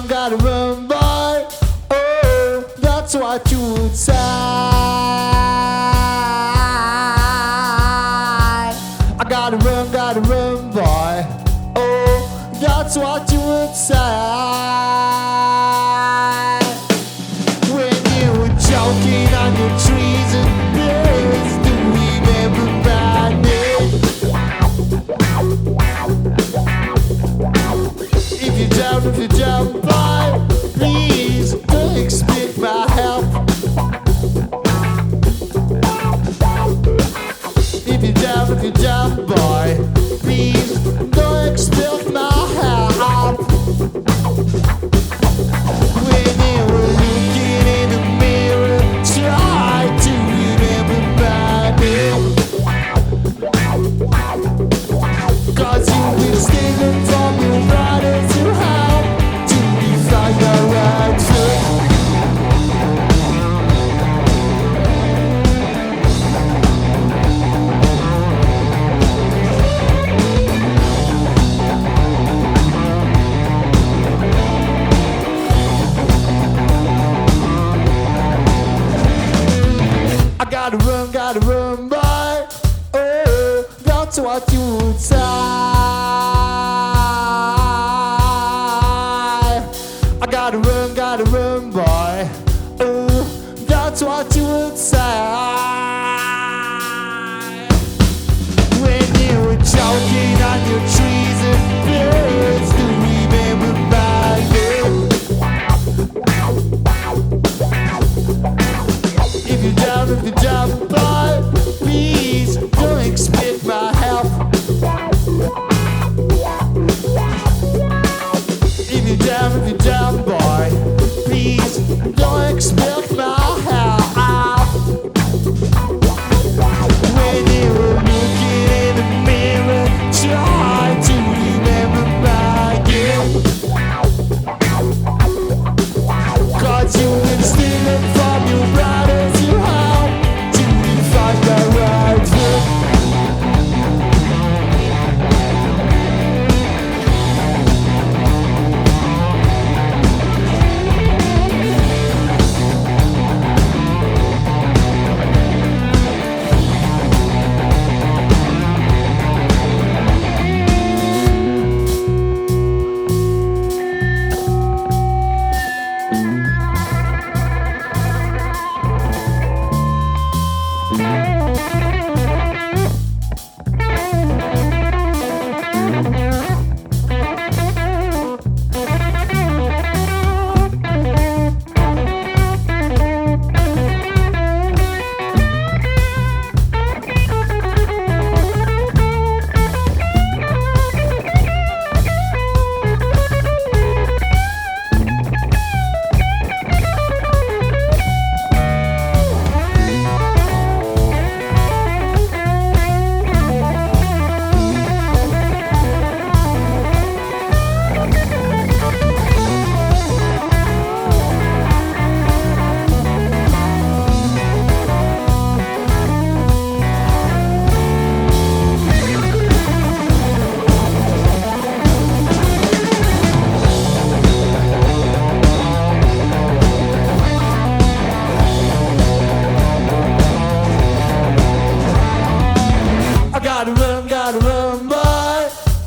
Gotta run, boy. Oh, that's what you would say. I gotta run, boy. Oh, that's what you would say. When you were choking on your trees and birds, do we remember my name? If you're down, boy, please don't expect my help. If you're down, boy, please don't expect my help. When you were looking in the mirror, try to remember my name. 'Cause you've been stealing from your brothers who help to find the right fit. I gotta run, boy. Oh, that's what you would say. I gotta run, boy. Oh, that's what you would say. When you were choking on your trees and birds, do remember my name? If you're down, boy, please don't expect my help. If you're down, boy, please don't expect my help. When you were looking in the mirror, try to remember my name. 'Cause you've been stealing from your brothers you help to find the right fit. Gotta run, boy.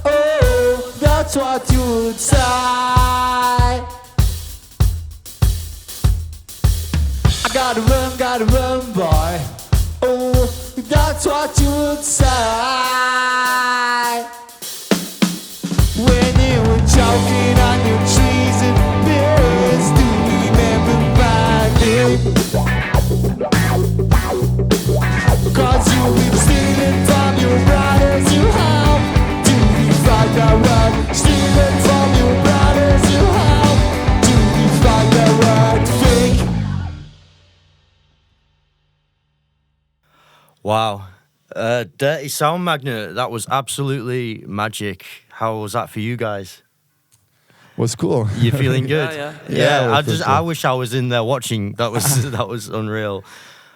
Oh, that's what you would say. I gotta run, boy. Oh, that's what you would say. When you were choking on your trees and birds, do you remember my name? 'Cause you've been stealing from your brothers you help to find the right. Stealing from your brothers you help to Wow. Dirty Sound Magnet, that was absolutely magic. How was that for you guys? Was cool. You feeling good? Yeah, I it was I cool. wish I was in there watching. That was that was unreal.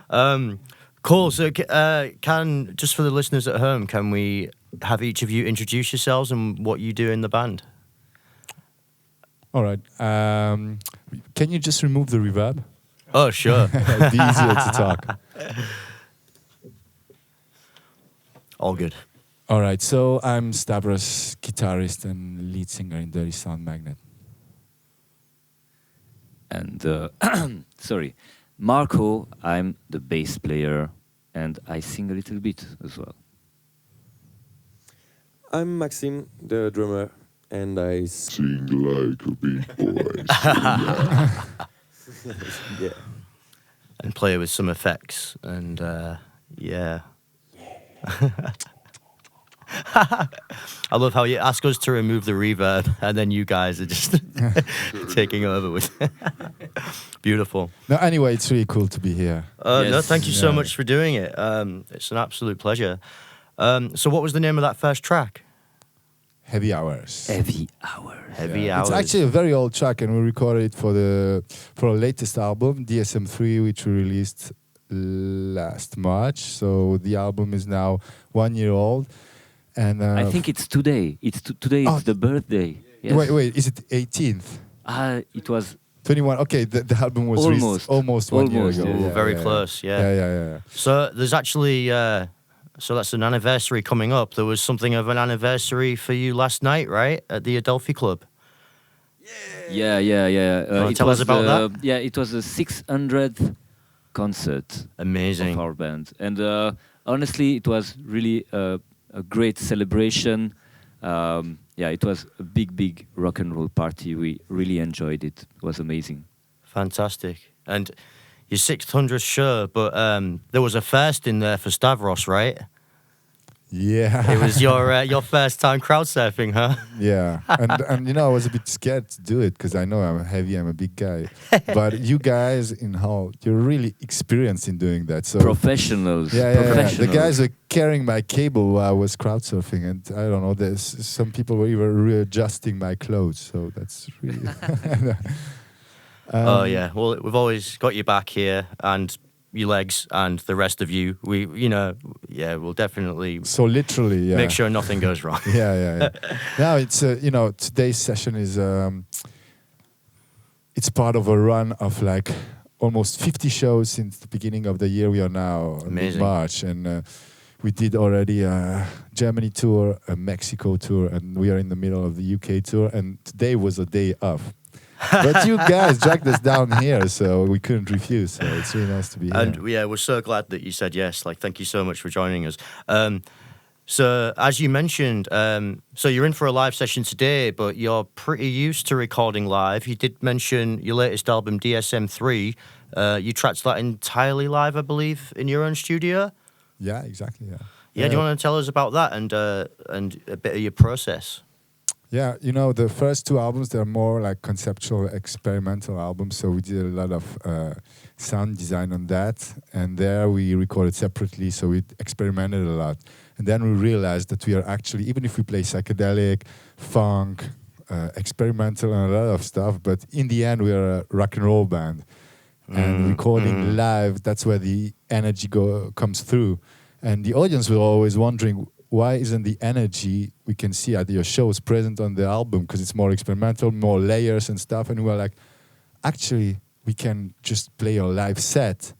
Cool. So, can just for the listeners at home, can we have each of you introduce yourselves and what you do in the band? All right. Can you just remove the reverb? Oh, sure. It'd be easier to talk. All good. All right. So I'm Stavros, guitarist and lead singer in Dirty Sound Magnet. And sorry, Marco, I'm the bass player and I sing a little bit as well. I'm Maxime, the drummer, and I Sing like a big boy. yeah. And play with some effects and yeah. I love how you ask us to remove the reverb and then you guys are just taking over with beautiful. No, anyway, it's really cool to be here. No, Yes. thank you so much for doing it. It's an absolute pleasure. So what was the name of that first track? Heavy Hours. Heavy Hour. Heavy Hours. It's actually a very old track, and we recorded it for our latest album, DSM3, which we released last March. So the album is now 1 year old. And I think it's today. Today Oh. it's the birthday. Yes. wait, is it 18th? It was 21. Okay, the album was released almost 1 year Almost, ago. yeah. Ooh, very close, yeah. Yeah. So there's actually, so that's an anniversary coming up. There was something of an anniversary for you last night, right? At the Adelphi Club. Yeah. Wanna It tell us was about the- Yeah, it was the 600th concert Amazing. of our band, and honestly, it was really a great celebration. It was a big rock and roll party. We really enjoyed it. It was amazing. Fantastic. And your 600th show, but there was a first in there for Stavros, right? Yeah. It was your first time crowd surfing, huh? Yeah, and you know, I was a bit scared to do it because I know I'm heavy, I'm a big guy. But you guys in Hull, you're really experienced in doing that. So Professionals. yeah. Professionals. The guys were carrying my cable while I was crowd surfing, and I don't know. There's some people were even readjusting my clothes. So that's really. Oh yeah. Well, we've always got your back here, and your legs, and the rest of you. We'll definitely So literally, yeah. make sure nothing goes wrong. Yeah. Now it's today's session is it's part of a run of like almost 50 shows since the beginning of the year. We are now in Amazing. March, and we did already a Germany tour, a Mexico tour, and we are in the middle of the UK tour. And today was a day off. But you guys dragged us down here, so we couldn't refuse. So it's really nice to be here. And yeah, we're so glad that you said yes. Like, thank you so much for joining us. So as you mentioned, so you're in for a live session today, but you're pretty used to recording live. You did mention your latest album, DSM3. You tracked that entirely live, I believe, in your own studio. Yeah, exactly. Yeah, do you want to tell us about that and a bit of your process? Yeah, the first two albums, they're more like conceptual, experimental albums. So we did a lot of sound design on that. And there we recorded separately, so we experimented a lot. And then we realized that we are actually, even if we play psychedelic, funk, experimental and a lot of stuff, but in the end we are a rock and roll band. And recording live, that's where the energy comes through. And the audience were always wondering, why isn't the energy we can see at your shows present on the album? Because it's more experimental, more layers and stuff. And we were like, actually, we can just play a live set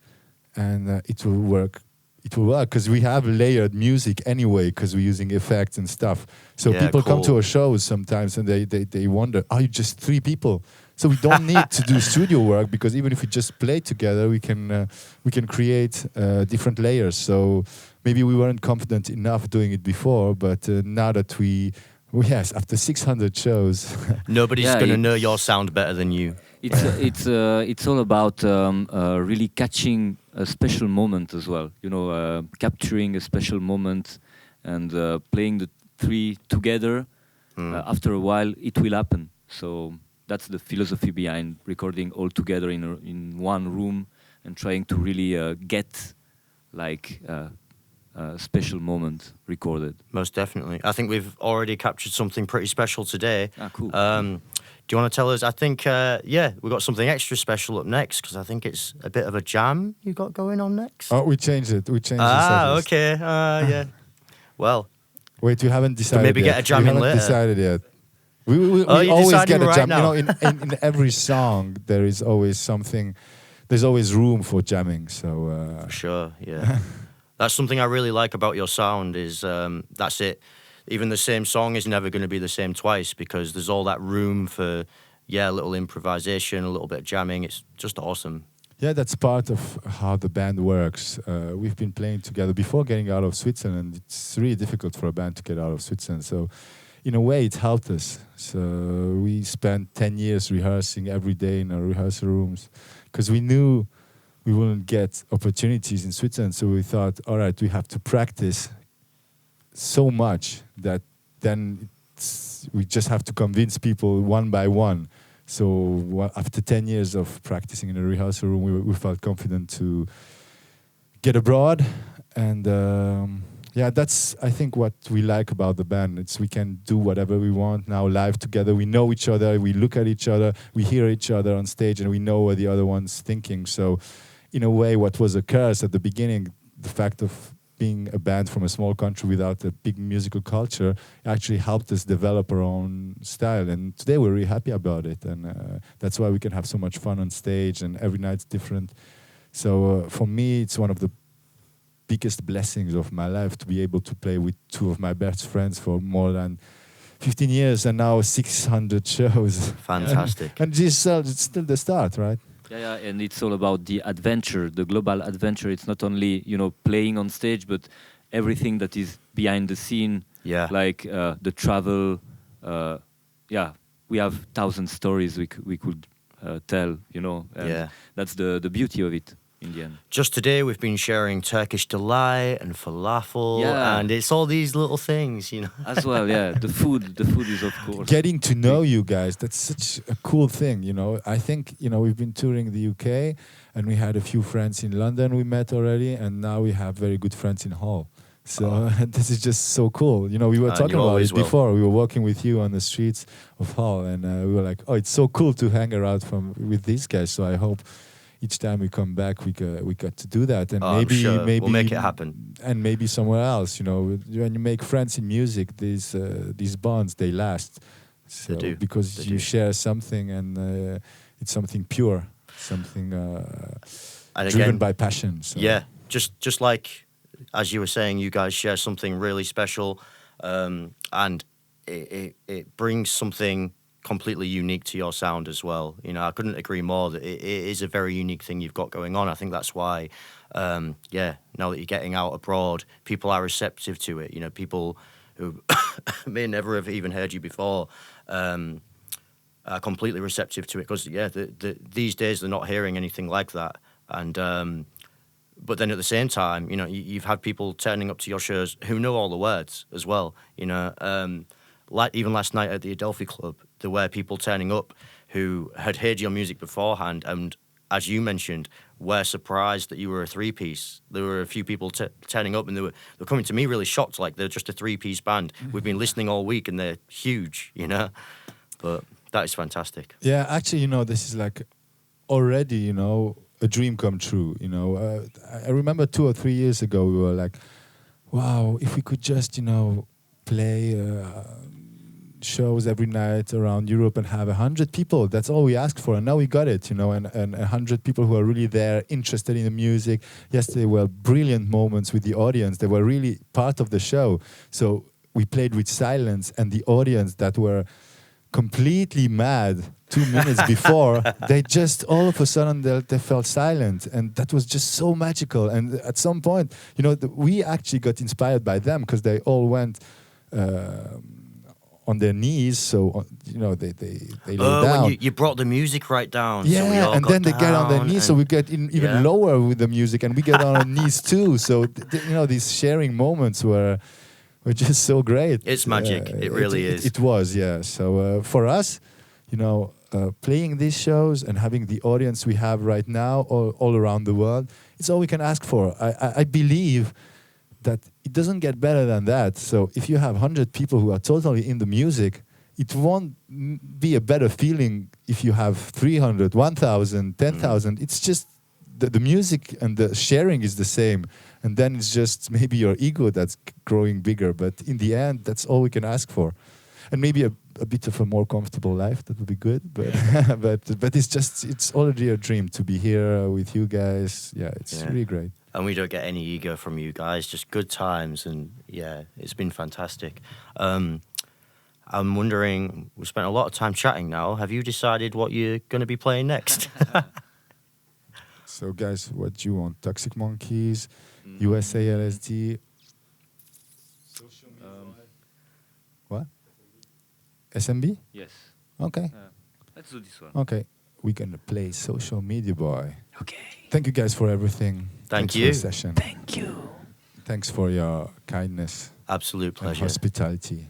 and it will work. It will work because we have layered music anyway because we're using effects and stuff. So Yeah, people come to cool. our shows sometimes and they wonder, are you just three people? So we don't need to do studio work because even if we just play together, we can create different layers. So maybe we weren't confident enough doing it before, but now that after 600 shows, Nobody's Yeah, going to it's- know your sound better than you. It's all about really catching a special moment as well. Capturing a special moment and playing the three together. After a while, it will happen. So that's the philosophy behind recording all together in one room and trying to really get special moment recorded. Most definitely. I think we've already captured something pretty special today. Ah, cool. Do you want to tell us? I think, we've got something extra special up next because I think it's a bit of a jam you got going on next. Oh, we changed it. We changed the Ah, set list. okay. Yeah. Well, Wait, we haven't decided maybe yet. get a jam we in haven't later. decided yet. We you're always deciding get a right jam. now. You know, in every song, there is always something. There's always room for jamming. So for sure, yeah. That's something I really like about your sound is that's it. Even the same song is never going to be the same twice because there's all that room for, a little improvisation, a little bit of jamming. It's just awesome. yeah, that's part of how the band works. We've been playing together before getting out of Switzerland. It's really difficult for a band to get out of Switzerland. So, in a way, it helped us. So we spent 10 years rehearsing every day in our rehearsal rooms because we knew we wouldn't get opportunities in Switzerland. So we thought, all right, we have to practice so much that then we just have to convince people one by one. So after 10 years of practicing in a rehearsal room, we felt confident to get abroad. And that's, I think, what we like about the band. It's we can do whatever we want now live together. We know each other, we look at each other, we hear each other on stage, and we know what the other one's thinking. So in a way, what was a curse at the beginning, the fact of being a band from a small country without a big musical culture, actually helped us develop our own style. And today we're really happy about it. And that's why we can have so much fun on stage, and every night's different. So for me, it's one of the biggest blessings of my life to be able to play with two of my best friends for more than 15 years and now 600 shows. Fantastic. And it's still the start, right? Yeah, and it's all about the adventure, the global adventure. It's not only, playing on stage, but everything that is behind the scene, like the travel. We have 1,000 stories we could tell, and that's the beauty of it in the end. Just today we've been sharing Turkish delight and falafel, and it's all these little things, As well, the food is of course. Getting to know you guys, that's such a cool thing, I think, we've been touring the UK and we had a few friends in London we met already, and now we have very good friends in Hull. So this is just so cool. We were talking about it before. We were walking with you on the streets of Hull, and we were like, oh, it's so cool to hang around with these guys. So I hope each time we come back, we got to do that, and maybe we'll make it happen. And maybe somewhere else. When you make friends in music, these bonds, they last. So, they do because you share something, and it's something pure, something driven by passion. So. Yeah, just like as you were saying, you guys share something really special, and it brings something completely unique to your sound as well. I couldn't agree more that it is a very unique thing you've got going on. I think that's why, now that you're getting out abroad, people are receptive to it. People who may never have even heard you before are completely receptive to it because, these days they're not hearing anything like that. And but then at the same time, you've had people turning up to your shows who know all the words as well. Like even last night at the Adelphi Club, there were people turning up who had heard your music beforehand, and as you mentioned, were surprised that you were a three-piece. There were a few people turning up, and they were coming to me really shocked, like they're just a three-piece band. We've been listening all week, and they're huge, But that is fantastic. Yeah, actually, this is like already, a dream come true. I remember 2 or 3 years ago, we were like, wow, if we could just, play shows every night around Europe and have 100 people. That's all we asked for, and now we got it, and 100 people who are really there, interested in the music. Yes, they were brilliant moments with the audience. They were really part of the show. So we played with silence, and the audience that were completely mad 2 minutes before, they just all of a sudden they felt silent, and that was just so magical. And at some point, we actually got inspired by them because they all went on their knees, so they lay down. When you brought the music right down. Yeah, so we all and got then they get on their knees, so we get even lower with the music, and we get on our knees too. So these sharing moments were just so great. It's magic. It really is. It was, yeah. So for us, playing these shows and having the audience we have right now all around the world, it's all we can ask for. I believe that it doesn't get better than that. So if you have 100 people who are totally in the music, it won't be a better feeling if you have 300, 1,000, 10,000. It's just the music and the sharing is the same. And then it's just maybe your ego that's growing bigger. But in the end, that's all we can ask for. And maybe a bit of a more comfortable life, that would be good. But but it's already a dream to be here with you guys. Yeah, it's really great. And we don't get any ego from you guys, just good times. And yeah, it's been fantastic. I'm wondering, we spent a lot of time chatting now. Have you decided what you're going to be playing next? So guys, what do you want? Toxic Monkeys, USA LSD. What? SMB? Yes. Okay. Let's do this one. Okay. We're going to play Social Media Boy. Okay. Thank you guys for everything. Thank Thanks you. for the session. Thank you. Thanks for your kindness Absolute and pleasure. hospitality.